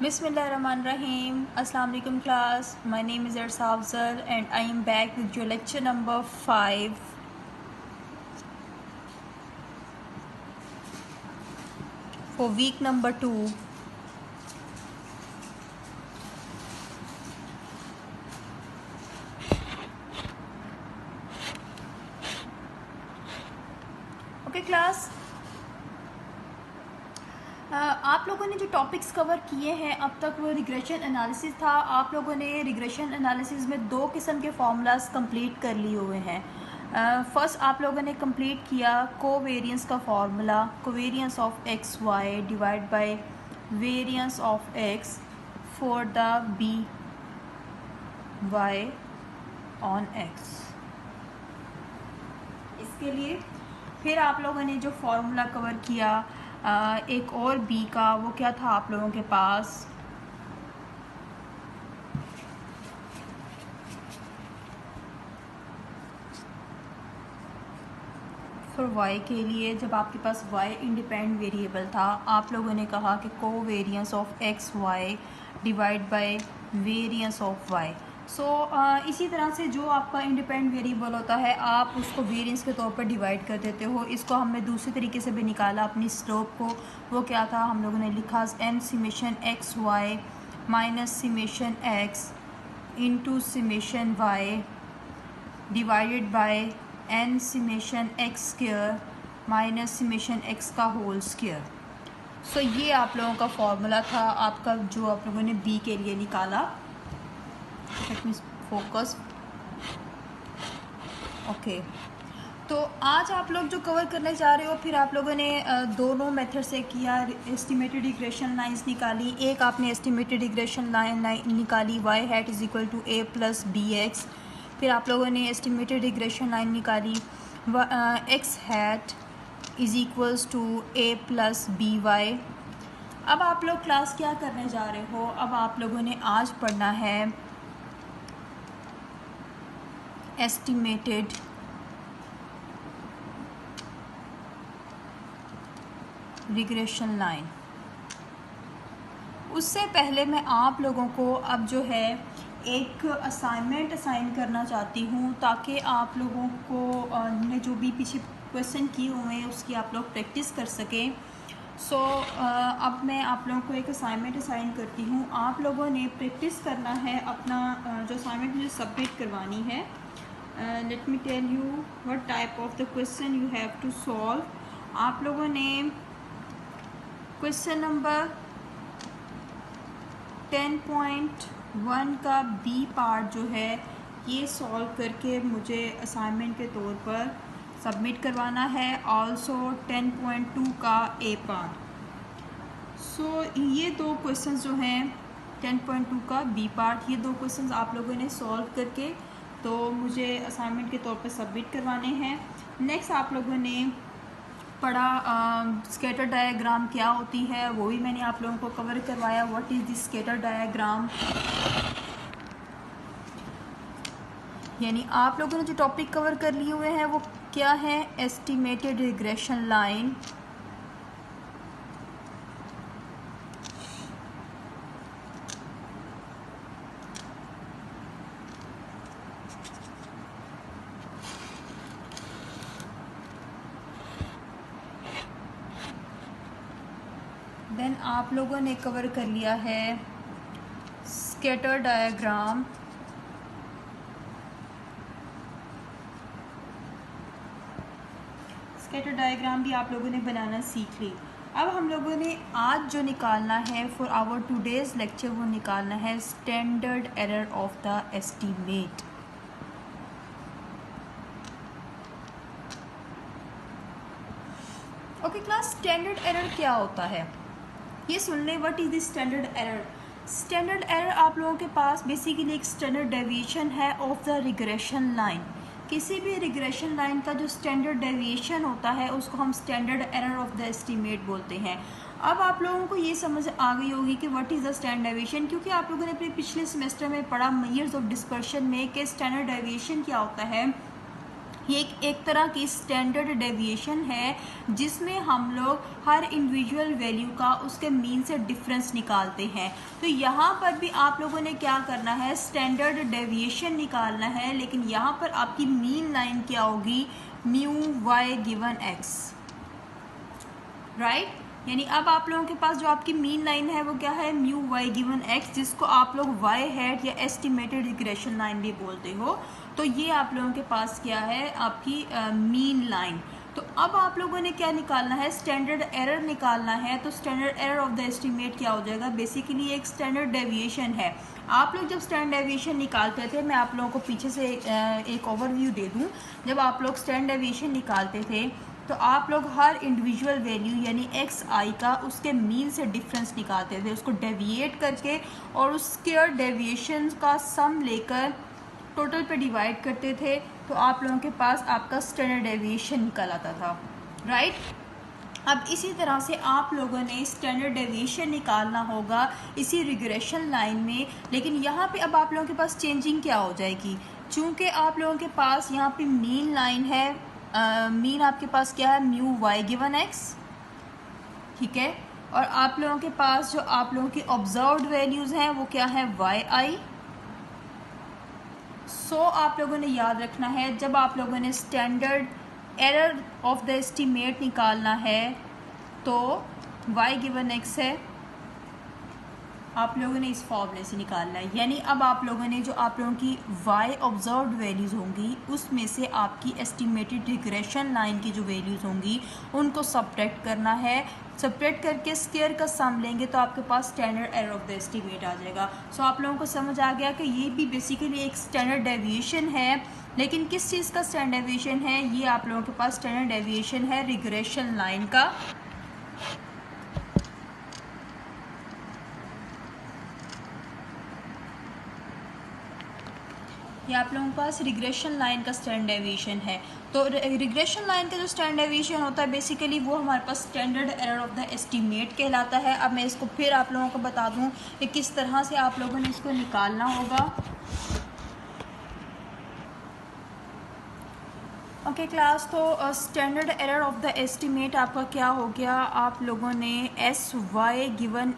Bismillahirrahmanirrahim. Assalamu alaikum class. My name is Ersa Afzal and I am back with your lecture number 5 for week number 2. Okay class. आप लोगों ने जो topics cover किए हैं अब तक वो रिग्रेशन एनालिसिस था। आप लोगों ने रिग्रेशन एनालिसिस में 2 किस्म के फार्मूलाज कंप्लीट कर लिए हुए हैं। फर्स्ट आप लोगों ने कंप्लीट किया कोवेरियंस का formula, covariance of x Y divide by variance of x for the b y on x. इसके लिए फिर आप लोगों ने जो फार्मूला कवर किया एक और बी का, वो क्या था आप लोगों के पास, फॉर वाई के लिए जब आपके पास वाई इंडिपेंडेंट वेरिएबल था आप लोगों ने कहा कि covariance of x Y divide by variance of Y. So इसी तरह से जो आपका इंडिपेंडेंट वेरिएबल होता है आप उसको वेरिएंस के तौर पर डिवाइड कर देते हो। इसको हमने दूसरे तरीके से भी निकाला अपनी स्लोप को। वो क्या था, हम लोगों ने लिखा m summation x y minus summation x into summation y divided by n summation x square minus summation x का होल स्क्वायर। सो ये आप लोगों का फॉर्मूला था आपका जो आप लोगों ने बी के लिए निकाला। Let me focus. ओके, तो आज आप लोग जो कवर करने जा रहे हो, फिर आप लोगों ने दोनों मेथड से किया। एस्टिमेटेड रिग्रेशन लाइंस निकाली। एक आपने एस्टिमेटेड रिग्रेशन लाइन निकाली y hat is equal to a plus b x. फिर आप लोगों ने एस्टिमेटेड रिग्रेशन लाइन निकाली x hat is equals to a plus b y. अब आप लोग क्लास क्या करने जा रहे हो, अब आप लोगों ने आज पढ़ना है एस्टिमेटेड रिग्रेशन लाइन। उससे पहले मैं आप लोगों को अब जो है एक असाइनमेंट असाइन करना चाहती हूँ ताकि आप लोगों को ने जो भी पीछे क्वेश्चन किए हुए हैं उसकी आप लोग प्रैक्टिस कर सकें। सो अब मैं आप लोगों को एक असाइनमेंट असाइन करती हूँ। आप लोगों ने प्रैक्टिस करना है अपना जो असाइनमेंट मुझे सबमिट करवानी है। Let me tell you what type of the question you have to solve. आप लोगों ने क्वेश्चन नंबर 10.1 का बी पार्ट जो है ये सॉल्व करके मुझे असाइनमेंट के तौर पर सबमिट करवाना है। ऑल्सो 10.2 का ए पार्ट। सो ये 2 क्वेश्चंस जो हैं 10.2 का बी पार्ट, ये 2 क्वेश्चंस आप लोगों ने सॉल्व करके तो मुझे असाइनमेंट के तौर पर सबमिट करवाने हैं। नेक्स्ट आप लोगों ने पढ़ा स्कैटर डायग्राम क्या होती है, वो भी मैंने आप लोगों को कवर करवाया। What is this scatter diagram, यानी आप लोगों ने जो टॉपिक कवर कर लिए हुए हैं वो क्या है, एस्टिमेटेड रिग्रेशन लाइन। देन आप लोगों ने कवर कर लिया है स्कैटर डायग्राम। स्कैटर डायग्राम भी आप लोगों ने बनाना सीख ली। अब हम लोगों ने आज जो निकालना है फॉर आवर टुडेज़ लेक्चर, वो निकालना है standard error of the estimate. Okay class, standard error क्या होता है ये सुन ले। What is the standard error. Standard error आप लोगों के पास बेसिकली एक स्टैंडर्ड डेविएशन है ऑफ द रिग्रेशन लाइन। किसी भी रिग्रेशन लाइन का जो स्टैंडर्ड डेविएशन होता है उसको हम standard error of the estimate बोलते हैं। अब आप लोगों को ये समझ आ गई होगी कि what is the standard deviation, क्योंकि आप लोगों ने अपने पिछले सेमेस्टर में पढ़ा मेजर्स ऑफ डिस्पर्शन में कि स्टैंडर्ड डेविएशन क्या होता है। ये एक तरह की स्टैंडर्ड डेविएशन है जिसमें हम लोग हर इंडिविजुअल वैल्यू का उसके मीन से डिफरेंस निकालते हैं। तो यहाँ पर भी आप लोगों ने क्या करना है, स्टैंडर्ड डेविएशन निकालना है, लेकिन यहाँ पर आपकी मीन लाइन क्या होगी, mu y given x, right. यानी अब आप लोगों के पास जो आपकी मीन लाइन है वो क्या है, म्यू वाई गिवन एक्स, जिसको आप लोग वाई हैट या एस्टिमेटेड रिग्रेशन लाइन भी बोलते हो। तो ये आप लोगों के पास क्या है, आपकी मीन लाइन। तो अब आप लोगों ने क्या निकालना है, स्टैंडर्ड एरर निकालना है। तो standard error of the estimate क्या हो जाएगा, बेसिकली एक स्टैंडर्ड डेविएशन है। आप लोग जब स्टैंडर्ड डेविएशन निकालते थे, मैं आप लोगों को पीछे से एक ओवरव्यू दे दूं, जब आप लोग स्टैंडर्ड डेविएशन निकालते थे तो आप लोग हर इंडिविजुअल वैल्यू यानी एक्स आई का उसके मीन से डिफरेंस निकालते थे, उसको डेविएट करके और उसके डेविएशन का सम लेकर टोटल पे डिवाइड करते थे। तो आप लोगों के पास आपका स्टैंडर्ड डेविएशन निकल आता था, राइट। अब इसी तरह से आप लोगों ने स्टैंडर्ड डेविएशन निकालना होगा इसी रिग्रेशन लाइन में, लेकिन यहाँ पे अब आप लोगों के पास चेंजिंग क्या हो जाएगी, चूँकि आप लोगों के पास यहाँ पे मीन लाइन है, मीन आपके पास क्या है, म्यू वाई गिवन एक्स, ठीक है। और आप लोगों के पास जो आप लोगों की ऑब्जर्व्ड वैल्यूज़ हैं वो क्या है, वाई आई। सो आप लोगों ने याद रखना है, जब आप लोगों ने standard error of the estimate निकालना है तो वाई गिवन एक्स है, आप लोगों ने इस फॉर्मूले से निकालना है। यानी अब आप लोगों ने जो आप लोगों की वाई ऑब्जर्व्ड वैल्यूज़ होंगी उसमें से आपकी एस्टिमेटेड रिग्रेशन लाइन की जो वैल्यूज़ होंगी उनको सब्ट्रैक्ट करना है। सब्ट्रैक्ट करके स्क्वायर का सम लेंगे तो आपके पास standard error of the estimate आ जाएगा। सो आप लोगों को समझ आ गया कि ये भी बेसिकली एक स्टैंडर्ड डेविएशन है, लेकिन किस चीज़ का स्टैंडर्ड डेविएशन है, ये आप लोगों के पास स्टैंडर्ड डेविएशन है रिग्रेशन लाइन का। ये आप लोगों के पास रिग्रेशन लाइन का स्टैंडर्ड डेविएशन है। तो रिग्रेशन लाइन का जो स्टैंडर्ड डेविएशन होता है बेसिकली वो हमारे पास standard error of the estimate कहलाता है। अब मैं इसको फिर आप लोगों को बता दूं कि किस तरह से आप लोगों ने इसको निकालना होगा। ओके क्लास, तो standard error of the estimate आपका क्या हो गया, आप लोगों ने एस वाई गिवन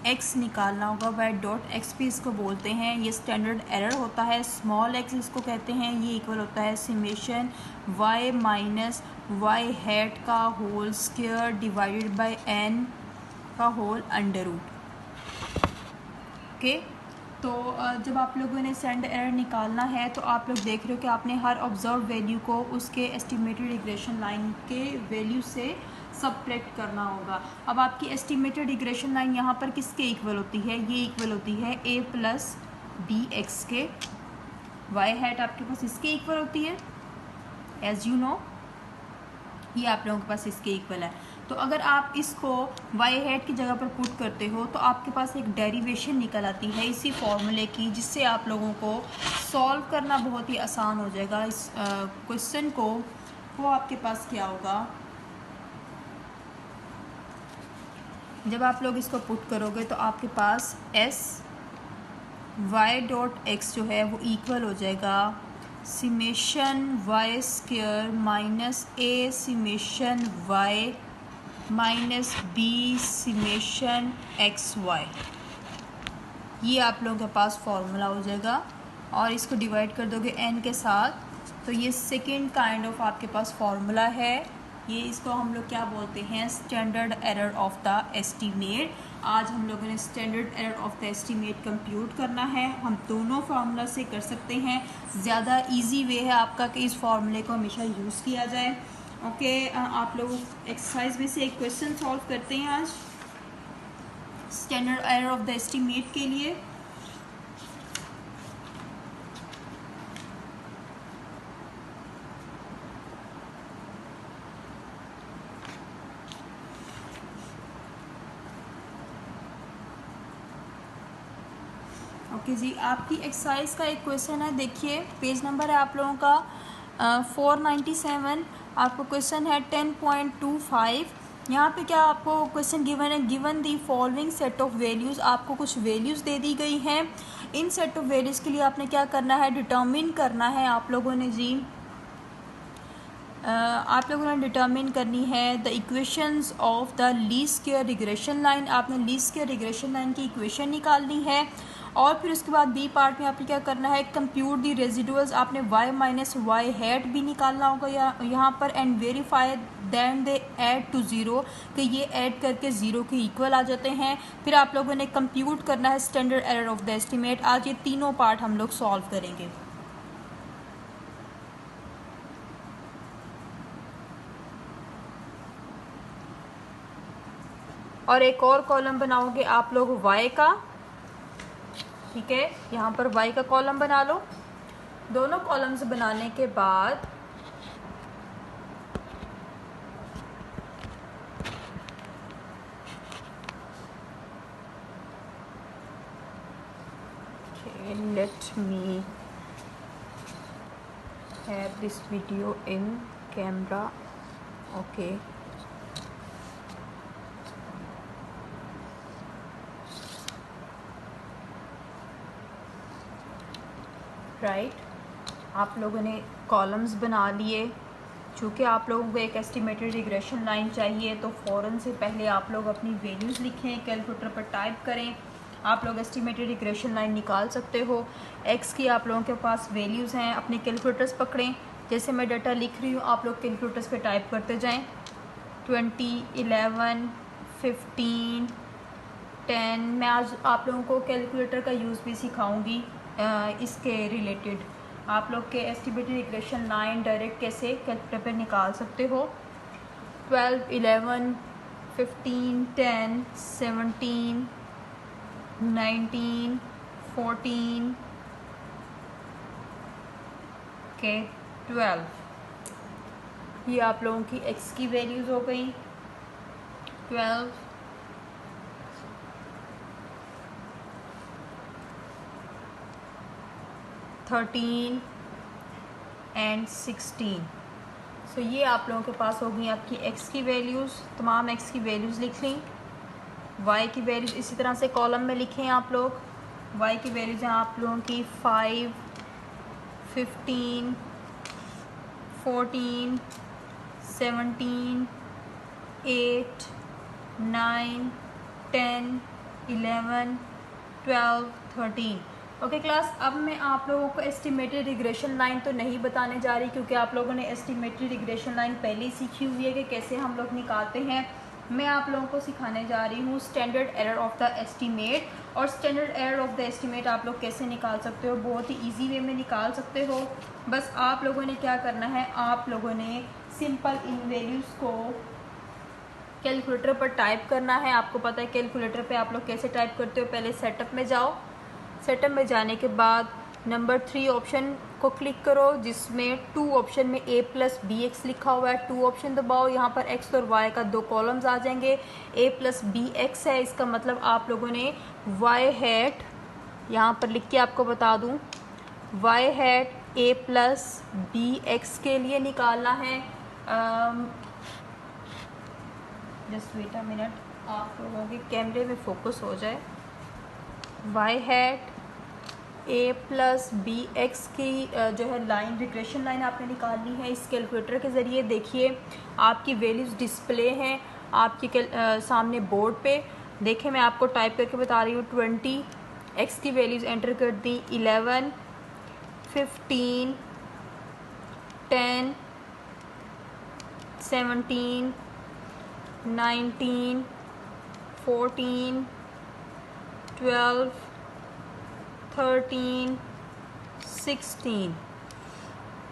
एक्स निकालना होगा। वाई डॉट एक्स भी इसको बोलते हैं, ये स्टैंडर्ड एरर होता है। स्मॉल एक्स इसको कहते हैं, ये इक्वल होता है summation Y minus Y hat का whole square divided by N का होल अंडर रूट। ओके, तो जब आप लोगों ने स्टैंडर्ड एरर निकालना है तो आप लोग देख रहे हो कि आपने हर ऑब्जर्व वैल्यू को उसके एस्टिमेटेड रिग्रेशन लाइन के वैल्यू से सब्ट्रैक्ट करना होगा। अब आपकी एस्टिमेटेड रिग्रेशन लाइन यहाँ पर किसके इक्वल होती है, ये इक्वल होती है ए प्लस बी एक्स के। वाई हैट आपके पास इसके इक्वल होती है, एज यू नो, ये आप लोगों के पास इसके इक्वल है। तो अगर आप इसको वाई हैट की जगह पर पुट करते हो तो आपके पास एक डेरिवेशन निकल आती है इसी फॉर्मूले की, जिससे आप लोगों को सॉल्व करना बहुत ही आसान हो जाएगा इस क्वेश्चन को। वो आपके पास क्या होगा, जब आप लोग इसको पुट करोगे तो आपके पास एस वाई डॉट एक्स जो है वो इक्वल हो जाएगा summation Y square minus A summation Y minus B summation x Y. ये आप लोगों के पास फॉर्मूला हो जाएगा और इसको डिवाइड कर दोगे एन के साथ, तो ये सेकेंड काइंड ऑफ आपके पास फॉर्मूला है। ये इसको हम लोग क्या बोलते हैं, standard error of the estimate. आज हम लोगों ने standard error of the estimate compute करना है। हम दोनों फार्मूला से कर सकते हैं, ज़्यादा इजी वे है आपका कि इस फार्मूले को हमेशा यूज़ किया जाए। ओके, आप लोग एक्सरसाइज में से एक क्वेश्चन सॉल्व करते हैं आज standard error of the estimate के लिए। ओके जी, आपकी एक्सरसाइज का एक क्वेश्चन है, देखिए पेज नंबर है आप लोगों का 497। आपको क्वेश्चन है 10.25। यहाँ पे क्या आपको क्वेश्चन गिवन है, given the following set of values. आपको कुछ वैल्यूज़ दे दी गई हैं। इन सेट ऑफ वैल्यूज़ के लिए आपने क्या करना है, डिटर्मिन करना है आप लोगों ने जी आप लोगों ने डिटर्मिन करनी है the equations of the least square regression line. आपने लीस्ट स्क्वायर रिग्रेशन लाइन की इक्वेशन निकालनी है और फिर उसके बाद बी पार्ट में आपने क्या करना है, कंप्यूट दी रेजिडुअल्स। आपने y माइनस वाई हैट भी निकालना होगा यहाँ पर and verify than they add to zero, कि ये ऐड करके ज़ीरो के इक्वल आ जाते हैं। फिर आप लोगों ने कंप्यूट करना है standard error of the estimate. आज ये तीनों पार्ट हम लोग सॉल्व करेंगे। और एक और कॉलम बनाओगे आप लोग y का, ठीक है, यहाँ पर y का कॉलम बना लो। दोनों कॉलम्स बनाने के बाद let me have this video in camera, okay। Right, आप लोगों ने कॉलम्स बना लिए। चूँकि आप लोगों को एक एस्टिमेटेड रिग्रेशन लाइन चाहिए तो फ़ौरन से पहले आप लोग अपनी वैल्यूज़ लिखें, कैलकुलेटर पर टाइप करें। आप लोग एस्टिमेटेड रिग्रेशन लाइन निकाल सकते हो। एक्स की आप लोगों के पास वैल्यूज़ हैं, अपने कैलकुलेटर्स पकड़ें। जैसे मैं डाटा लिख रही हूँ आप लोग कैलकुलेटर्स पे टाइप करते जाएं। 20, 11, 15, 10। मैं आज आप लोगों को कैलकुलेटर का यूज़ भी सिखाऊंगी इसके रिलेटेड। आप लोग के एस्टिमेटेड रिग्रेशन लाइन डायरेक्ट कैसे कैलकुलेटर पे निकाल सकते हो। 12, 11, 15, 10, 17, 19, 14, के 12। ये आप लोगों की एक्स की वैल्यूज़ हो गई। 12, 13 एंड 16। सो ये आप लोगों के पास हो गई आपकी एक्स की वैल्यूज़। तमाम एक्स की वैल्यूज़ लिख ली। वाई की वैल्यूज़ इसी तरह से कॉलम में लिखें आप लोग। वाई की वैल्यूज़ हैं आप लोगों की 5, 15, 14, 17, 8, 9, 10, 11, 12, 13। ओके क्लास, अब मैं आप लोगों को एस्टिमेटेड रिग्रेशन लाइन तो नहीं बताने जा रही क्योंकि आप लोगों ने एस्टिमेटेड रिग्रेशन लाइन पहले ही सीखी हुई है कि कैसे हम लोग निकालते हैं। मैं आप लोगों को सिखाने जा रही हूँ standard error of the estimate. और standard error of the estimate आप लोग कैसे निकाल सकते हो, बहुत ही ईजी वे में निकाल सकते हो। बस आप लोगों ने क्या करना है, आप लोगों ने सिंपल इन वैल्यूज़ को कैलकुलेटर पर टाइप करना है। आपको पता है कैलकुलेटर पे आप लोग कैसे टाइप करते हो। पहले सेटअप में जाओ। सेटअप में जाने के बाद नंबर 3 ऑप्शन को क्लिक करो जिसमें 2 ऑप्शन में a प्लस बी एक्स लिखा हुआ है। 2 ऑप्शन दबाओ, यहाँ पर x और y का 2 कॉलम्स आ जाएंगे। a प्लस बी एक्स है, इसका मतलब आप लोगों ने y हैट यहाँ पर लिख के आपको बता दूँ, y hat a plus b x के लिए निकालना है। जस्ट वेट अ मिनट, आप लोगों के कैमरे में फोकस हो जाए। y hat a plus b x की जो है लाइन, रिग्रेशन लाइन आपने निकालनी है इस कैलकुलेटर के ज़रिए। देखिए आपकी वैल्यूज़ डिस्प्ले हैं आपके सामने बोर्ड पे। देखें मैं आपको टाइप करके बता रही हूँ। 20 एक्स की वैल्यूज़ एंटर कर दी, 11, 15, 10, 17, 19, 14, 12, 13, 16।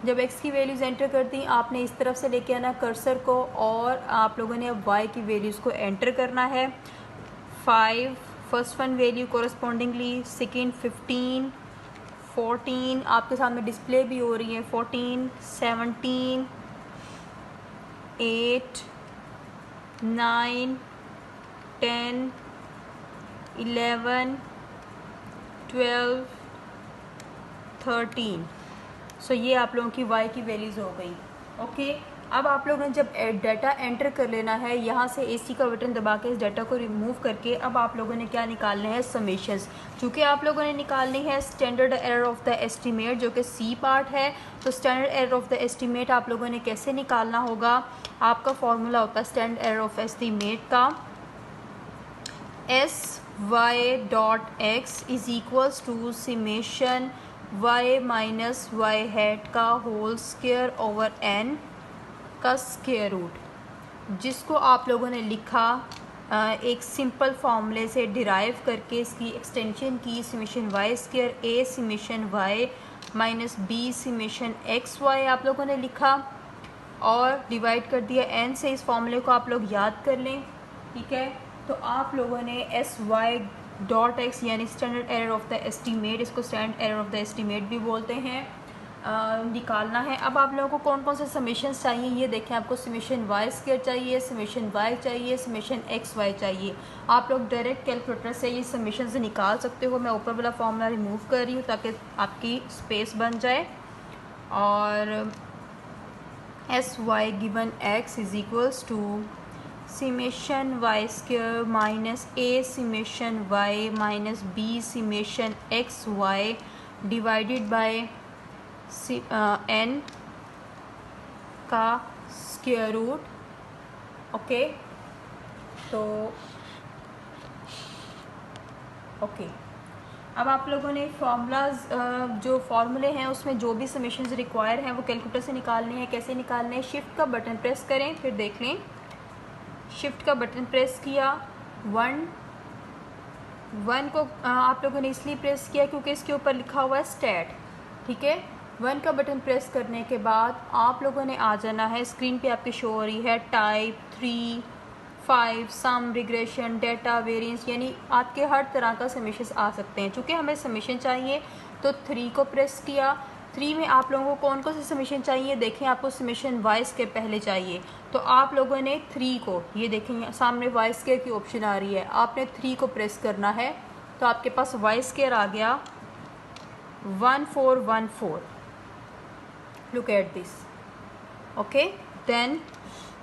जब x की वैल्यूज़ एंटर कर दी आपने इस तरफ से लेके आना कर्सर को और आप लोगों ने अब y की वैल्यूज़ को एंटर करना है। 5 first one value correspondingly, second 15, 14 आपके सामने डिस्प्ले भी हो रही है। 14, 17, 8, 9, 10, 11, 12, 13। सो ये आप लोगों की y की वैल्यूज़ हो गई। ओके, अब आप लोगों ने जब डाटा एंटर कर लेना है, यहाँ से AC का बटन दबा के इस डाटा को रिमूव करके अब आप लोगों ने क्या निकालने हैं, समेशंस। चूँकि आप लोगों ने निकालनी है standard error of the estimate, जो कि C पार्ट है, तो standard error of the estimate आप लोगों ने कैसे निकालना होगा, आपका फॉर्मूला होता है स्टैंडर्ड एरर ऑफ एस्टीमेट का sy.x is equals to summation y minus y hat का होल स्क्वायर ओवर n का स्क्वायर रूट, जिसको आप लोगों ने लिखा एक सिंपल फार्मूले से डिराइव करके इसकी एक्सटेंशन की summation y square a summation y minus b summation x y आप लोगों ने लिखा और डिवाइड कर दिया n से। इस फार्मूले को आप लोग याद कर लें, ठीक है। तो आप लोगों ने sy.x यानी standard error of the estimate, इसको standard error of the estimate भी बोलते हैं, निकालना है। अब आप लोगों को कौन कौन से समेशंस चाहिए ये देखें। आपको समेशन y स्क्वायर चाहिए, समेशन y चाहिए, समेशन x y चाहिए। आप लोग डायरेक्ट कैलकुलेटर से ये समेशंस निकाल सकते हो। मैं ऊपर वाला फॉर्मूला रिमूव कर रही हूँ ताकि आपकी स्पेस बन जाए। और sy given x is equals to summation y square minus a summation y minus b summation x y divided by n का स्क्वायर रूट। ओके, तो ओके, अब आप लोगों ने फार्मूलाज जो फार्मूले हैं उसमें जो भी समेशंस रिक्वायर हैं वो कैलकुलेटर से निकालने हैं। कैसे निकालने हैं, शिफ्ट का बटन प्रेस करें, फिर देख लें। शिफ्ट का बटन प्रेस किया, वन को आप लोगों ने इसलिए प्रेस किया क्योंकि इसके ऊपर लिखा हुआ है स्टैट, ठीक है। 1 का बटन प्रेस करने के बाद आप लोगों ने आ जाना है, स्क्रीन पे आपकी शो हो रही है टाइप 3, 5, सम, रिग्रेशन, डेटा, वेरिएंस, यानी आपके हर तरह का समेशन आ सकते हैं। चूँकि हमें समेशन चाहिए तो 3 को प्रेस किया। 3 में आप लोगों को कौन कौन से समेशन चाहिए, देखें। आपको समेशन वाई स्क्वायर पहले चाहिए, तो आप लोगों ने 3 को, ये देखें सामने वाई स्क्वायर की ऑप्शन आ रही है, आपने 3 को प्रेस करना है तो आपके पास वाई स्क्वायर आ गया 1414। Look at this, okay. Then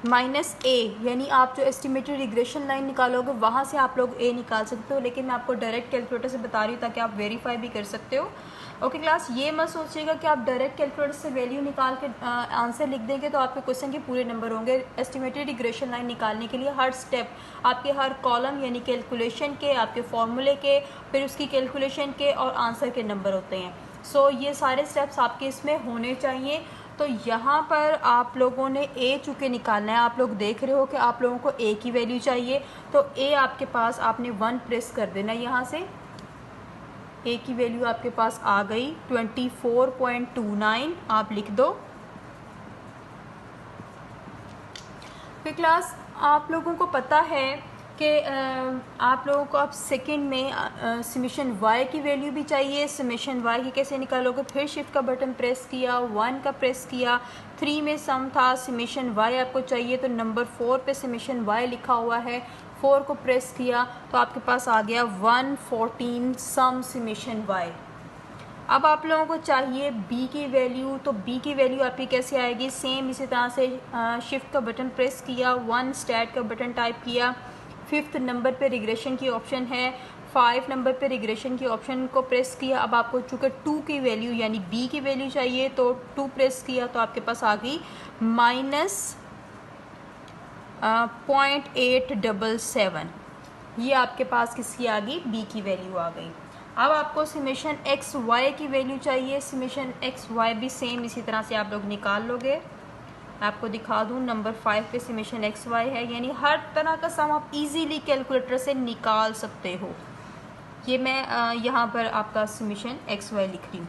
minus A, यानी आप जो एस्टिमेटेड रिग्रेशन लाइन निकालोगे वहाँ से आप लोग ए निकाल सकते हो, लेकिन मैं आपको डायरेक्ट कैलकुलेटर से बता रही हूँ ताकि आप वेरीफाई भी कर सकते हो। ओके क्लास, ये मत सोचिएगा कि आप डायरेक्ट कैलकुलेटर से वैल्यू निकाल के आंसर लिख देंगे तो आपके क्वेश्चन के पूरे नंबर होंगे। एस्टिमेटेड रिग्रेशन लाइन निकालने के लिए हर स्टेप, आपके हर कॉलम यानी कैलकुलेशन के, आपके फॉर्मूले के, फिर उसकी कैलकुलेशन के और आंसर के नंबर होते हैं। सो ये सारे स्टेप्स आपके इसमें होने चाहिए। तो यहाँ पर आप लोगों ने ए चूँकि निकालना है, आप लोग देख रहे हो कि आप लोगों को ए की वैल्यू चाहिए, तो ए आपके पास आपने 1 प्रेस कर देना। यहाँ से ए की वैल्यू आपके पास आ गई 24.29, आप लिख दो। फिर क्लास आप लोगों को पता है कि आप लोगों को अब सेकंड में समेशन y की वैल्यू भी चाहिए। समेशन y की कैसे निकालोगे, फिर शिफ्ट का बटन प्रेस किया, 1 का प्रेस किया, 3 में सम था, समेशन y आपको चाहिए तो नंबर 4 पे समेशन y लिखा हुआ है, 4 को प्रेस किया तो आपके पास आ गया 114 सम समेशन y। अब आप लोगों को चाहिए b की वैल्यू, तो b की वैल्यू आपकी कैसे आएगी, सेम इसी तरह से शिफ्ट का बटन प्रेस किया, 1 स्टैट का बटन टाइप किया, 5th नंबर पे रिग्रेशन की ऑप्शन है, 5 नंबर पे रिग्रेशन की ऑप्शन को प्रेस किया। अब आपको चूँकि 2 की वैल्यू यानी b की वैल्यू चाहिए तो 2 प्रेस किया तो आपके पास आ गई -.877। ये आपके पास किसकी आ गई, b की वैल्यू आ गई। अब आपको समेशन एक्स वाई की वैल्यू चाहिए। समेशन एक्स वाई भी सेम इसी तरह से आप लोग निकाल लोगे। आपको दिखा दूं, नंबर 5 पे समेशन एक्स वाई है, यानी हर तरह का सम आप इजीली कैलकुलेटर से निकाल सकते हो। ये मैं यहाँ पर आपका समेशन एक्स वाई लिख रही हूँ।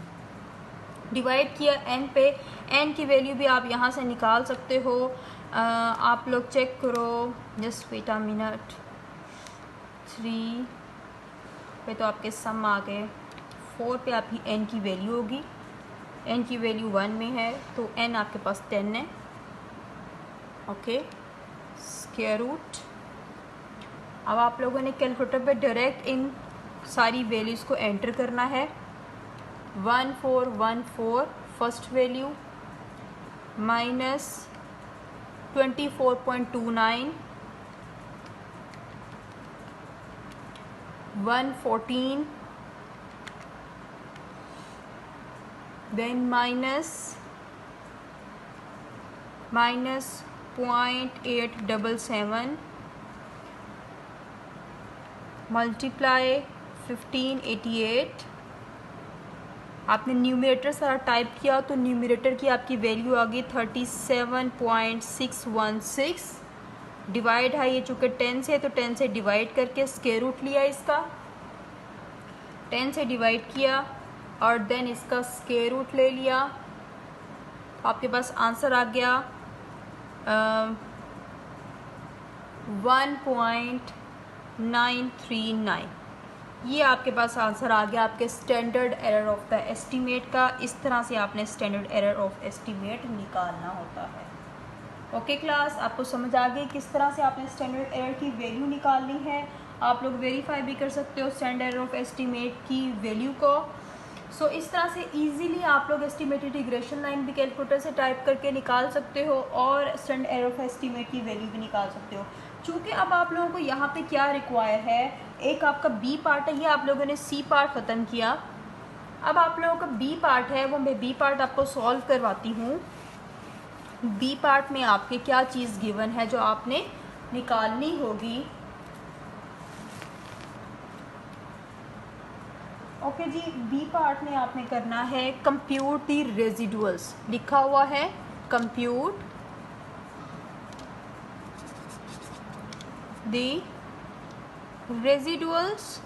डिवाइड किया एन पे, एन की वैल्यू भी आप यहाँ से निकाल सकते हो। आप लोग चेक करो, जस्ट वेट अ मिनट। 3 पे तो आपके सम आ गए, 4 पे आपकी n की वैल्यू होगी, n की वैल्यू 1 में है तो n आपके पास 10 है। Okay, square root. अब आप लोगों ने कैलकुलेटर पे डायरेक्ट इन सारी वैल्यूज़ को एंटर करना है। 1414 first value minus 24.29, 114, then minus 0.877, multiply 1588। आपने न्यूमरेटर सारा टाइप किया तो न्यूमरेटर की आपकी वैल्यू आ गई 37.616। डिवाइड है ये चूँकि 10 से, तो 10 से डिवाइड करके स्क्वायर रूट लिया इसका, 10 से डिवाइड किया और देन इसका स्क्वायर रूट ले लिया, तो आपके पास आंसर आ गया 1.939। ये आपके पास आंसर आ गया आपके standard error of the estimate का। इस तरह से आपने स्टैंडर्ड एरर ऑफ एस्टीमेट निकालना होता है। ओके क्लास, आपको समझ आ गई किस तरह से आपने स्टैंडर्ड एरर की वैल्यू निकालनी है। आप लोग वेरीफाई भी कर सकते हो स्टैंडर्ड एरर ऑफ एस्टीमेट की वैल्यू को। सो इस तरह से इजीली आप लोग एस्टीमेटेड रिग्रेशन लाइन भी कैलकुलेटर से टाइप करके निकाल सकते हो और स्टैंडर्ड एरर ऑफ एस्टीमेट की वैल्यू भी निकाल सकते हो। चूँकि अब आप लोगों को यहाँ पे क्या रिक्वायर है, एक आपका बी पार्ट है, ये आप लोगों ने सी पार्ट ख़त्म किया। अब आप लोगों का बी पार्ट है, वो मैं बी पार्ट आपको सॉल्व करवाती हूँ। बी पार्ट में आपके क्या चीज़ गिवन है जो आपने निकालनी होगी। ओके जी, बी पार्ट में आपने करना है कंप्यूट दी रेजिडुअल्स। लिखा हुआ है कंप्यूट दी रेजिडुअल्स।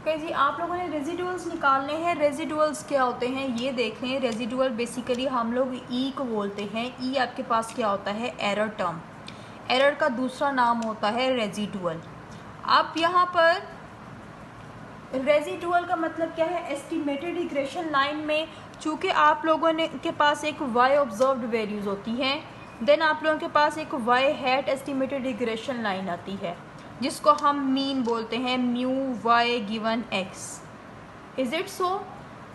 ओके जी, आप लोगों ने रेजिडुअल्स निकालने हैं। रेजिडुअल्स क्या होते हैं ये देख लें। रेजिडुअल बेसिकली हम लोग ई को बोलते हैं। ई आपके पास क्या होता है, एरर टर्म। एरर का दूसरा नाम होता है रेजिडुअल। अब यहाँ पर रेजिडुअल का मतलब क्या है, एस्टिमेटेड रिग्रेशन लाइन में चूँकि आप लोगों ने के पास एक वाई ऑब्जर्व्ड वैल्यूज़ होती हैं, देन आप लोगों के पास एक y hat estimated regression line आती है जिसको हम मीन बोलते हैं, mu y given x. Is it so?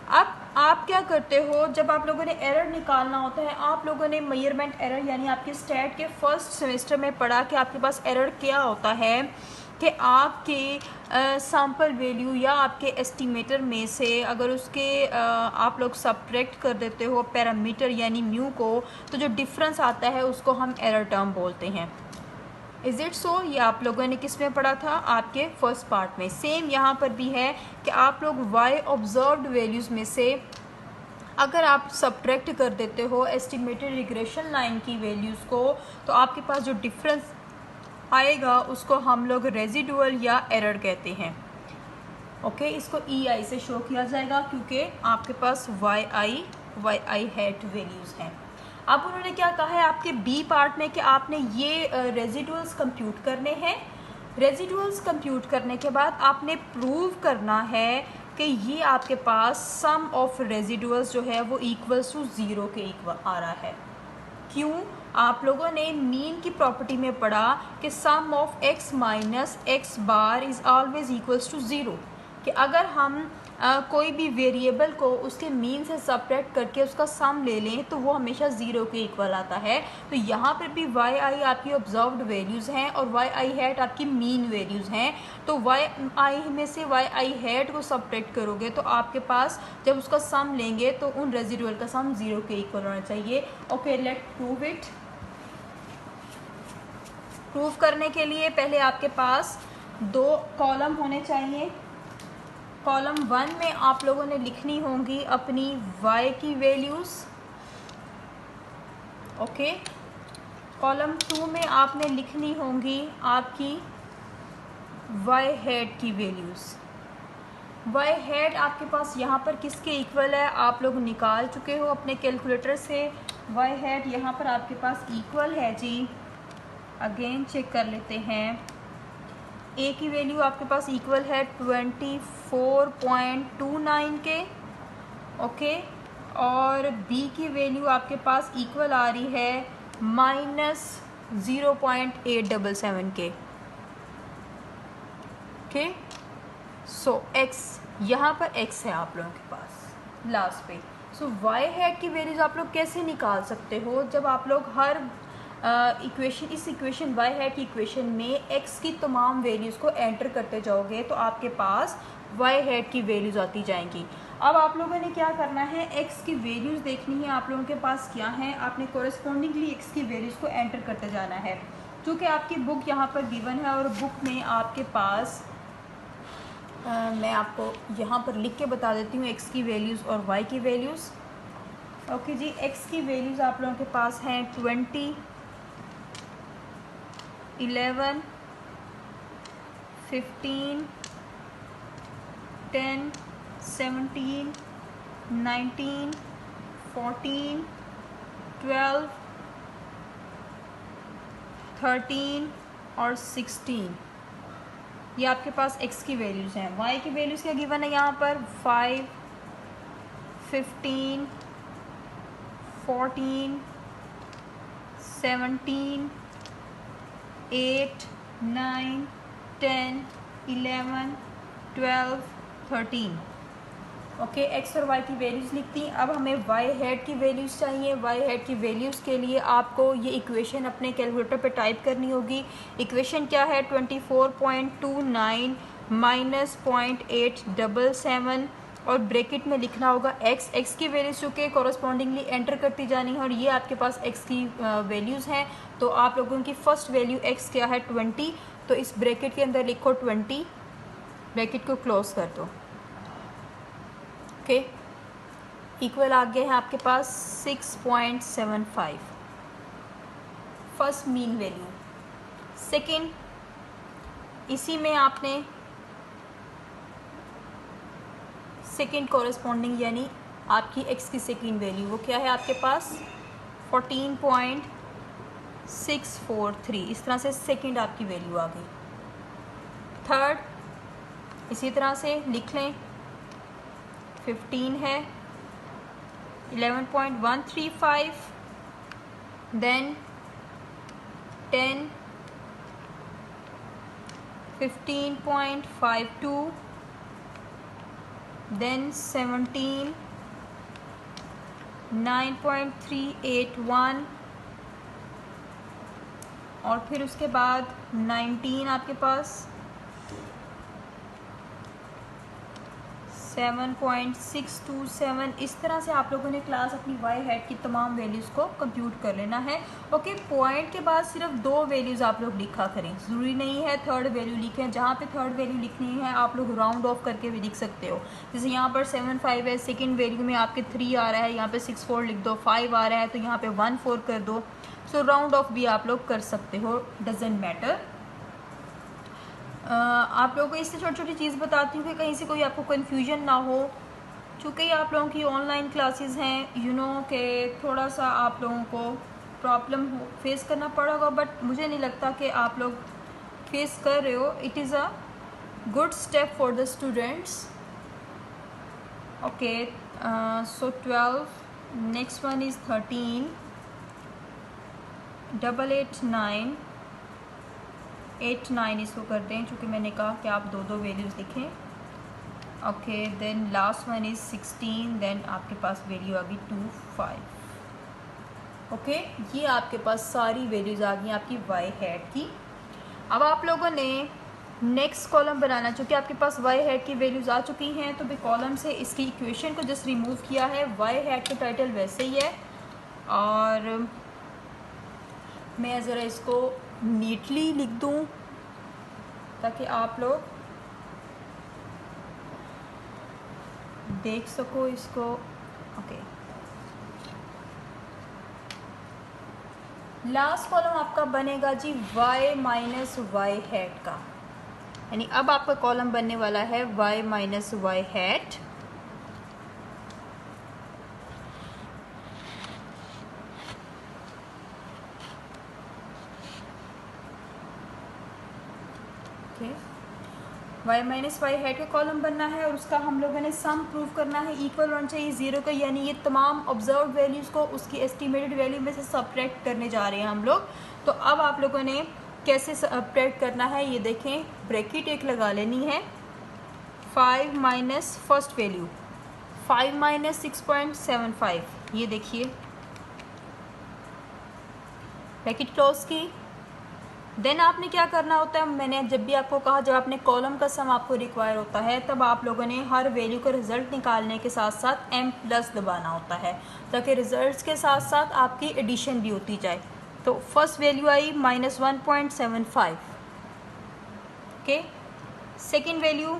अब आप क्या करते हो, जब आप लोगों ने एरर निकालना होता है, आप लोगों ने मेजरमेंट एरर यानी आपके स्टैट के फर्स्ट सेमेस्टर में पढ़ा कि आपके पास एरर क्या होता है कि आपके सैम्पल वैल्यू या आपके एस्टीमेटर में से अगर उसके आप लोग सब्ट्रैक्ट कर देते हो पैरामीटर यानी म्यू को, तो जो डिफरेंस आता है उसको हम एरर टर्म बोलते हैं। Is it so? ये आप लोगों ने किस में पढ़ा था, आपके फर्स्ट पार्ट में। सेम यहाँ पर भी है कि आप लोग वाई ऑब्जर्व्ड वैल्यूज़ में से अगर आप सब्ट्रैक्ट कर देते हो एस्टिमेटेड रिग्रेशन लाइन की वैल्यूज़ को, तो आपके पास जो डिफरेंस आएगा उसको हम लोग रेजिडुअल या एरर कहते हैं। ओके, इसको ई आई से शो किया जाएगा क्योंकि आपके पास वाई आई हैट वैल्यूज़ हैं। अब उन्होंने क्या कहा है आपके बी पार्ट में कि आपने ये रेजिडुअल्स कंप्यूट करने हैं। रेजिडुअल्स कंप्यूट करने के बाद आपने प्रूव करना है कि ये आपके पास सम ऑफ रेजिडुअल्स जो है वो इक्वल्स टू 0 के इक्वल आ रहा है। क्यों? आप लोगों ने मीन की प्रॉपर्टी में पढ़ा कि sum of X minus X bar is always equals to 0, कि अगर हम कोई भी वेरिएबल को उसके मीन से सब्ट्रैक्ट करके उसका सम ले लें तो वो हमेशा 0 के इक्वल आता है। तो यहाँ पर भी वाई आई आपकी ऑब्जर्व्ड वैल्यूज़ हैं और वाई आई हैट आपकी मीन वैल्यूज़ हैं। तो वाई आई में से वाई आई हैट को सब्ट्रैक्ट करोगे तो आपके पास जब उसका सम लेंगे तो उन रेजिडुअल का सम 0 के इक्वल होना चाहिए। Okay, let prove it. Prove करने के लिए पहले आपके पास 2 कॉलम होने चाहिए। कॉलम 1 में आप लोगों ने लिखनी होंगी अपनी y की वैल्यूज़। ओके, कॉलम 2 में आपने लिखनी होंगी आपकी y हैट की वैल्यूज़। y हैट आपके पास यहाँ पर किसके इक्वल है, आप लोग निकाल चुके हो अपने कैलकुलेटर से। y हैट यहाँ पर आपके पास इक्वल है जी, अगेन चेक कर लेते हैं। ए की वैल्यू आपके पास इक्वल है 24.29 के। ओके, और बी की वैल्यू आपके पास इक्वल आ रही है -0.877 के। ओके, सो एक्स यहाँ पर एक्स है आप लोगों के पास लास्ट पे। सो वाई हैट की वैल्यूज़ आप लोग कैसे निकाल सकते हो? जब आप लोग हर इस इक्वेशन वाई हैट की इक्वेशन में एक्स की तमाम वैल्यूज़ को एंटर करते जाओगे तो आपके पास वाई हैट की वैल्यूज़ आती जाएंगी। अब आप लोगों ने क्या करना है, एक्स की वैल्यूज़ देखनी है आप लोगों के पास क्या है, आपने कोरेस्पॉन्डिंगली एक्स की वैल्यूज़ को एंटर करते जाना है। क्योंकि आपकी बुक यहाँ पर गिवन है और बुक में आपके पास मैं आपको यहाँ पर लिख के बता देती हूँ एक्स की वैल्यूज़ और वाई की वैल्यूज़। ओके जी, एक्स की वैल्यूज़ आप लोगों के पास हैं 20, 11, 15, 10, 17, 19, 14, 12, 13 और 16। ये आपके पास x की वैल्यूज़ हैं। y की वैल्यूज़ क्या गिवन है यहाँ पर? 5, 15, 14, 17, 8, 9, 10, 11, 12, 13। ओके, एक्स और वाई की वैल्यूज़ लिखती हैं। अब हमें वाई हैट की वैल्यूज़ चाहिए। वाई हैट की वैल्यूज़ के लिए आपको ये इक्वेशन अपने कैलकुलेटर पे टाइप करनी होगी। इक्वेशन क्या है? 24.29 माइनस 0.877 और ब्रैकेट में लिखना होगा एक्स। एक्स की वैल्यूज़ चूँकि कॉरस्पॉन्डिंगली एंटर करती जानी है और ये आपके पास एक्स की वैल्यूज़ हैं, तो आप लोगों की फ़र्स्ट वैल्यू एक्स क्या है? 20। तो इस ब्रैकेट के अंदर लिखो 20, ब्रैकेट को क्लोज कर दो। ओके, इक्वल आ गया है आपके पास 6.75 फर्स्ट मीन वैल्यू। सेकंड, इसी में आपने सेकंड कॉरेस्पॉन्डिंग यानी आपकी एक्स की सेकंड वैल्यू वो क्या है आपके पास? 14.643। इस तरह से सेकंड आपकी वैल्यू आ गई। थर्ड, इसी तरह से लिख लें, 15 है, 11.135, देन 10, 15.52, देन 17, 9.381 और फिर उसके बाद 19 आपके पास, 7.627। इस तरह से आप लोगों ने क्लास अपनी वाई हैट की तमाम वैल्यूज़ को कंप्यूट कर लेना है। ओके, पॉइंट के बाद सिर्फ 2 वैल्यूज़ आप लोग लिखा करें, ज़रूरी नहीं है थर्ड वैल्यू लिखें। जहाँ पे थर्ड वैल्यू लिखनी है आप लोग राउंड ऑफ करके भी लिख सकते हो। जैसे यहाँ पर 7.5 है, सेकेंड वैल्यू में आपके 3 आ रहा है, यहाँ पर 6.4 लिख दो, 5 आ रहा है तो यहाँ पर 1.4 कर दो। सो राउंड ऑफ भी आप लोग कर सकते हो, डजेंट मैटर। आप लोगों को इससे छोटी छोटी चीज़ बताती हूँ कि कहीं से कोई आपको कन्फ्यूजन ना हो। चूँकि आप लोगों की ऑनलाइन क्लासेस हैं, यू नो कि थोड़ा सा आप लोगों को प्रॉब्लम फेस करना पड़ेगा, बट मुझे नहीं लगता कि आप लोग फेस कर रहे हो। It is a good step for the students. Okay, so 12, next one is 13, 889, 8-9 इसको कर दें, चूँकि मैंने कहा कि आप 2 वैल्यूज़ लिखें। Okay, then last one is 16, then आपके पास वैल्यू आ गई 25। ओके, ये आपके पास सारी वैल्यूज़ आ गई आपकी वाई हैट की। अब आप लोगों ने नेक्स्ट कॉलम बनाना, चूँकि आपके पास वाई हैट की वैल्यूज़ आ चुकी हैं तो भी कॉलम से इसकी इक्वेशन को जस्ट रिमूव किया है। वाई हैट का टाइटल वैसे ही है और मैं ज़रा इसको नीटली लिख दूँ ताकि आप लोग देख सको इसको। ओके, लास्ट कॉलम आपका बनेगा जी y माइनस वाई हैट का, यानी अब आपका कॉलम बनने वाला है y minus Y hat. y minus Y hat का कॉलम बनना है और उसका हम लोगों ने सम प्रूव करना है। इक्वल होना चाहिए 0 का, यानी ये तमाम ऑब्जर्व वैल्यूज़ को उसकी एस्टिमेटेड वैल्यू में से सब्ट्रैक्ट करने जा रहे हैं हम लोग। तो अब आप लोगों ने कैसे सब्ट्रैक्ट करना है ये देखें। ब्रैकेट एक लगा लेनी है, 5 माइनस फर्स्ट वैल्यू 5 माइनस 6.75, ये देखिए ब्रैकेट क्लोज की। देन आपने क्या करना होता है, मैंने जब भी आपको कहा जब आपने कॉलम का सम आपको रिक्वायर होता है तब आप लोगों ने हर वैल्यू का रिजल्ट निकालने के साथ साथ m प्लस दबाना होता है ताकि रिजल्ट्स के साथ साथ आपकी एडिशन भी होती जाए। तो फर्स्ट वैल्यू आई -1.75, ओके। सेकेंड वैल्यू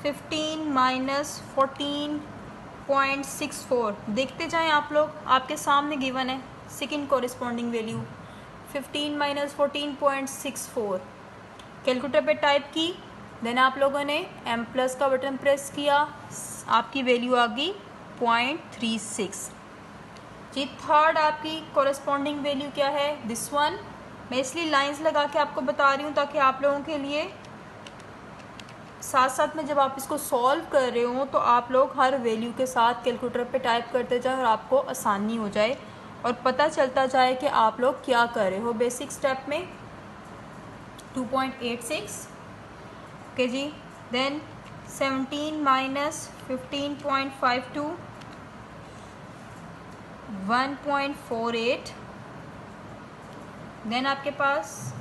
15 माइनस 14.64, देखते जाएं आप लोग, आपके सामने गिवन है second corresponding value 15 minus 14.64, calculator पे टाइप की। देन आप लोगों ने m प्लस का बटन प्रेस किया, आपकी वैल्यू आ गई 0.36 जी। थर्ड आपकी कॉरेस्पॉन्डिंग वैल्यू क्या है, दिस वन। मैं इसलिए लाइंस लगा के आपको बता रही हूँ ताकि आप लोगों के लिए साथ साथ में जब आप इसको सॉल्व कर रहे हो तो आप लोग हर वैल्यू के साथ कैलकुलेटर पे टाइप करते जाए और आपको आसानी हो जाए और पता चलता जाए कि आप लोग क्या कर रहे हो। बेसिक स्टेप में 2.86, ओके जी। Then 17 minus 15.52, 1.48। देन आपके पास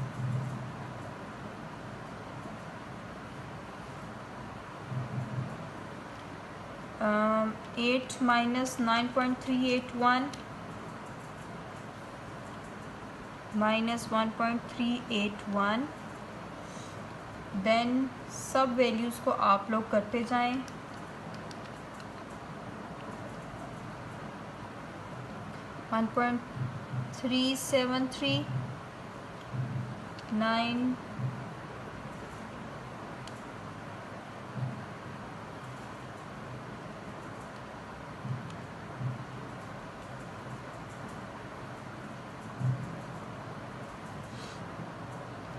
8 माइनस 9.381 माइनस 1.381। देन सब वैल्यूज़ को आप लोग करते जाएं। 1.373 9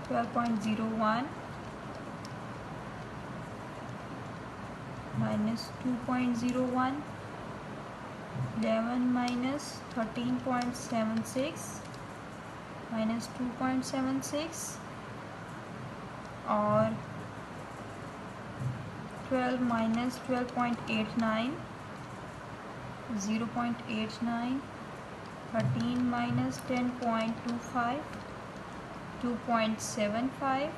12.01 minus 2.01 11 minus 13.76 minus 2.76 और 12 minus 12.89 0.89 13 minus 10.25 2.75।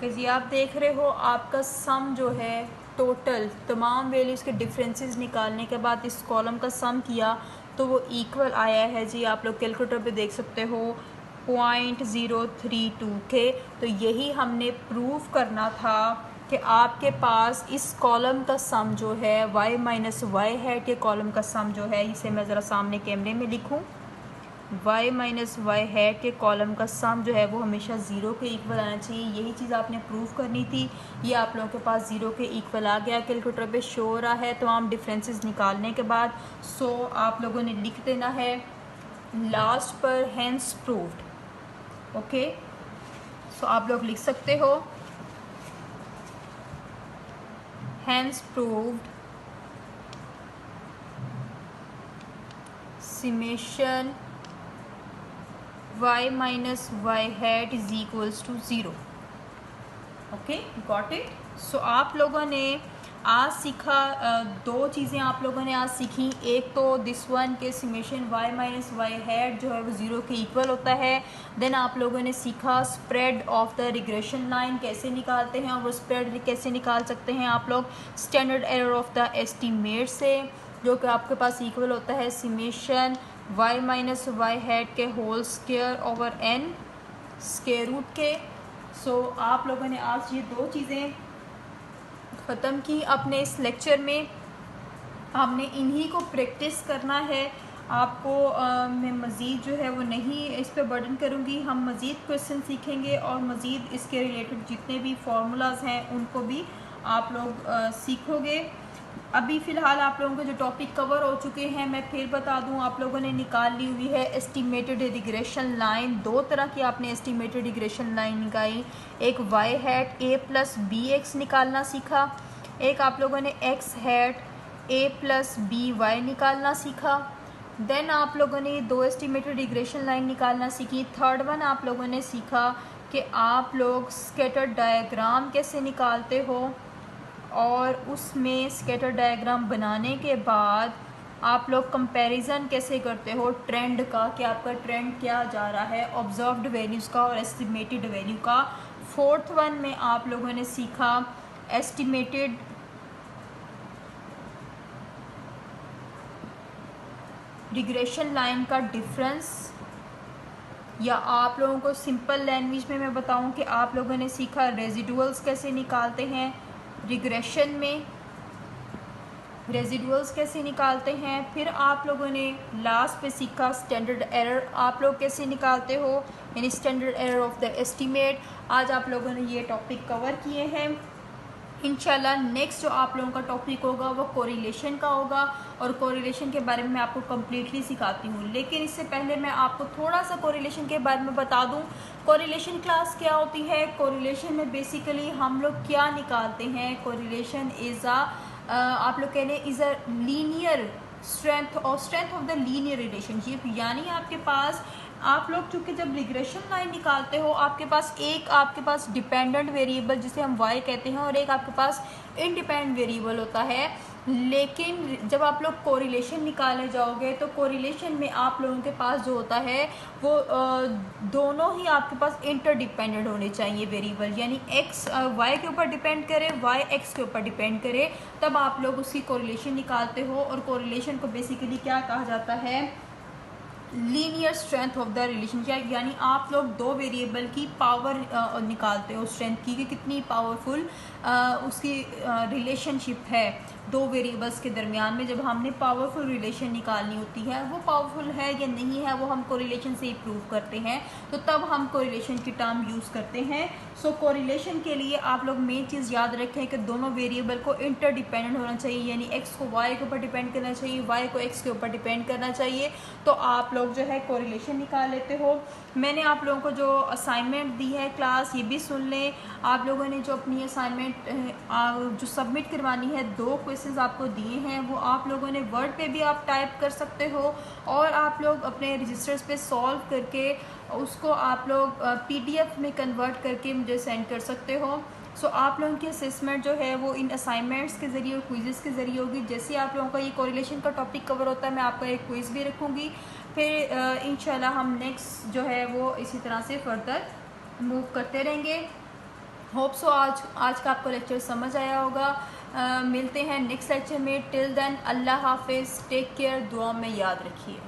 कि जी आप देख रहे हो आपका सम जो है टोटल तमाम वैल्यूज़ के डिफरेंसेस निकालने के बाद इस कॉलम का सम किया तो वो इक्वल आया है जी। आप लोग कैलकुलेटर पे देख सकते हो 0.032 के। तो यही हमने प्रूव करना था कि आपके पास इस कॉलम का सम जो है y माइनस वाई हैट के कॉलम का सम जो है, इसे मैं ज़रा सामने कैमरे में लिखूं, y माइनस वाई हैट के कॉलम का सम जो है वो हमेशा ज़ीरो के इक्वल आना चाहिए। यही चीज़ आपने प्रूव करनी थी। ये आप लोगों के पास ज़ीरो के इक्वल आ गया, कैलकुलेटर पे शो हो रहा है तमाम डिफरेंसेस निकालने के बाद। सो आप लोगों ने लिख देना है लास्ट पर हैंस प्रूव्ड, ओके। सो आप लोग लिख सकते हो hence proved summation y minus y hat is equals to 0, okay, got it. So आप लोगों ने आज सीखा दो चीज़ें आप लोगों ने आज सीखी। एक तो दिस वन के summation y minus Y hat जो है वो ज़ीरो के इक्वल होता है। देन आप लोगों ने सीखा spread of the regression line कैसे निकालते हैं और वो स्प्रेड कैसे निकाल सकते हैं आप लोग standard error of the estimate से, जो कि आपके पास इक्वल होता है summation y minus Y hat के whole square over n square root के। सो आप लोगों ने आज ये दो चीज़ें ख़त्म की अपने इस लेक्चर में। हमने इन्हीं को प्रैक्टिस करना है। आपको मैं मज़ीद जो है वो नहीं इस पे बर्डन करूँगी। हम मज़ीद क्वेश्चन सीखेंगे और मज़ीद इसके रिलेटेड जितने भी फार्मूलाज हैं उनको भी आप लोग सीखोगे। अभी फ़िलहाल आप लोगों के जो टॉपिक कवर हो चुके हैं मैं फिर बता दूं, आप लोगों ने निकाल ली हुई है एस्टिमेटेड रिग्रेशन लाइन। दो तरह की आपने एस्टिमेटेड रिग्रेशन लाइन निकाली, एक वाई हैट ए प्लस बी एक्स निकालना सीखा, एक आप लोगों ने एक्स हैट ए प्लस बी वाई निकालना सीखा। देन आप लोगों ने दो एस्टिमेटेड रिग्रेशन लाइन निकालना सीखी। थर्ड वन आप लोगों ने सीखा कि आप लोग स्कैटर डायग्राम कैसे निकालते हो और उसमें स्कैटर डायग्राम बनाने के बाद आप लोग कंपैरिजन कैसे करते हो ट्रेंड का, कि आपका ट्रेंड क्या जा रहा है, ऑब्जर्व्ड वैल्यूज़ का और एस्टिमेटेड वैल्यू का। फोर्थ वन में आप लोगों ने सीखा एस्टिमेटेड रिग्रेशन लाइन का डिफरेंस, या आप लोगों को सिंपल लैंग्वेज में मैं बताऊं कि आप लोगों ने सीखा रेजिडुअल्स कैसे निकालते हैं रिग्रेशन में, रेजिडुअल्स कैसे निकालते हैं। फिर आप लोगों ने लास्ट पे सीखा स्टैंडर्ड एरर आप लोग कैसे निकालते हो, यानी standard error of the estimate. आज आप लोगों ने ये टॉपिक कवर किए हैं। इंशाल्लाह नेक्स्ट जो आप लोगों का टॉपिक होगा वो कोरिलेशन का होगा, और कोरिलेशन के बारे में मैं आपको कम्प्लीटली सिखाती हूँ। लेकिन इससे पहले मैं आपको थोड़ा सा कोरिलेशन के बारे में बता दूँ। कोरिलेशन क्लास क्या होती है, कोरिलेशन में बेसिकली हम लोग क्या निकालते हैं। कोरिलेशन इज़ आप लोग कह लें इज़ अ लीनियर स्ट्रेंथ और strength of the linear relationship, यानी आपके पास आप लोग चूँकि जब रिग्रेशन लाइन निकालते हो आपके पास डिपेंडेंट वेरिएबल जिसे हम y कहते हैं और एक आपके पास इंडिपेंडेंट वेरिएबल होता है। लेकिन जब आप लोग कोरिलेशन निकालने जाओगे तो कोरिलेशन में आप लोगों के पास जो होता है वो दोनों ही आपके पास इंटरडिपेंडेंट होने चाहिए वेरिएबल, यानी x y के ऊपर डिपेंड करे, y x के ऊपर डिपेंड करे, तब आप लोग उसकी कोरिलेशन निकालते हो। और कोरिलेशन को बेसिकली क्या कहा जाता है, linear strength of the relationship, यानी आप लोग दो वेरिएबल की पावर निकालते हो स्ट्रेंथ की कि कितनी पावरफुल उसकी रिलेशनशिप है दो वेरिएबल्स के दरमियान में। जब हमने पावरफुल रिलेशन निकालनी होती है, वो पावरफुल है या नहीं है वो हम कोरिलेशन से ही प्रूव करते हैं, तो तब हम कोरिलेशन की टर्म यूज़ करते हैं। सो कोरिलेशन के लिए आप लोग मेन चीज़ याद रखें कि दोनों वेरिएबल को इंटरडिपेंडेंट होना चाहिए, यानी x को y के ऊपर डिपेंड करना चाहिए, y को x के ऊपर डिपेंड करना चाहिए, तो आप लोग जो है कोरिलेशन निकाल लेते हो। मैंने आप लोगों को जो असाइनमेंट दी है क्लास, ये भी सुन लें। आप लोगों ने जो अपनी असाइनमेंट जो सबमिट करवानी है, 2 क्वेश्चंस आपको दिए हैं, वो आप लोगों ने वर्ड पे भी आप टाइप कर सकते हो और आप लोग अपने रजिस्टर्स पे सॉल्व करके उसको आप लोग PDF में कन्वर्ट करके मुझे सेंड कर सकते हो। सो आप लोगों की असेसमेंट जो है वो इन असाइनमेंट्स के ज़रिए और क्विज़ेस के ज़रिए होगी। जैसे आप लोगों का ये कोरिलेशन का टॉपिक कवर होता है, मैं आपका एक क्विज़ भी रखूँगी। फिर इंशाल्लाह हम नेक्स्ट जो है वो इसी तरह से फर्दर मूव करते रहेंगे। होप सो आज का आपको लेक्चर समझ आया होगा। मिलते हैं नेक्स्ट लेक्चर में। टिल देन अल्लाह हाफिज़, टेक केयर, दुआ में याद रखिए।